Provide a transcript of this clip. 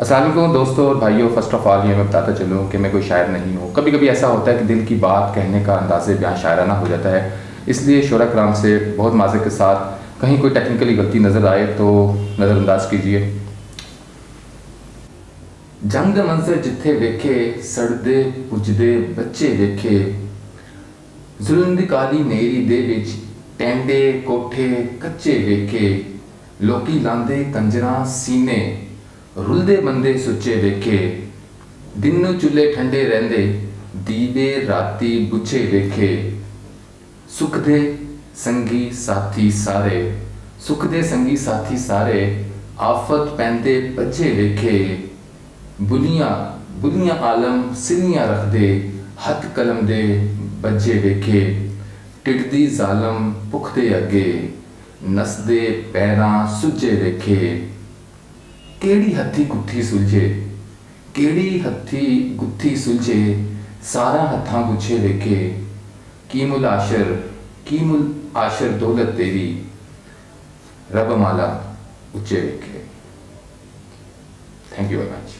अस्सलाम वालेकुम दोस्तों और भाइयों। फ़र्स्ट ऑफ़ ऑल ये मैं बताता चलूँ कि मैं कोई शायर नहीं हूँ। कभी कभी ऐसा होता है कि दिल की बात कहने का अंदाज़े बयां शायराना हो जाता है, इसलिए शोरा कराम से बहुत माज़े के साथ कहीं कोई टेक्निकली गलती नज़र आए तो नज़रअंदाज कीजिए। जंग मंजर जिथे वेखे सड़दे पुजदे बच्चे वेखे, जुल्म दी काली नेरी दे विच टेंडे कोठे कच्चे वेखे, लोकी लांदे कंजरां सीने रुलदे बंदे सुच्चे वेखे, दिन नूं चुल्हे ठंडे रहिंदे दीवे राती बुझे वेखे, सुख दे संगी साथी सारे, सुख दे संगी साथी सारे आफत पैंदे भज्जे वेखे, बुलियां बुलियां आलम सिलियां रखदे हथ कलम दे बज्जे वेखे, टिड्डी जालम भुखदे अगे नसदे पैरां सुजे वेखे, केड़ी हथी गुत्थी सुलझे, केड़ी हथी गुत्थी सुलझे सारा हथां गुच्छे वेखे, की मुल आशर दौलत तेरी रब माला उच्चे वेखे। Thank you very much.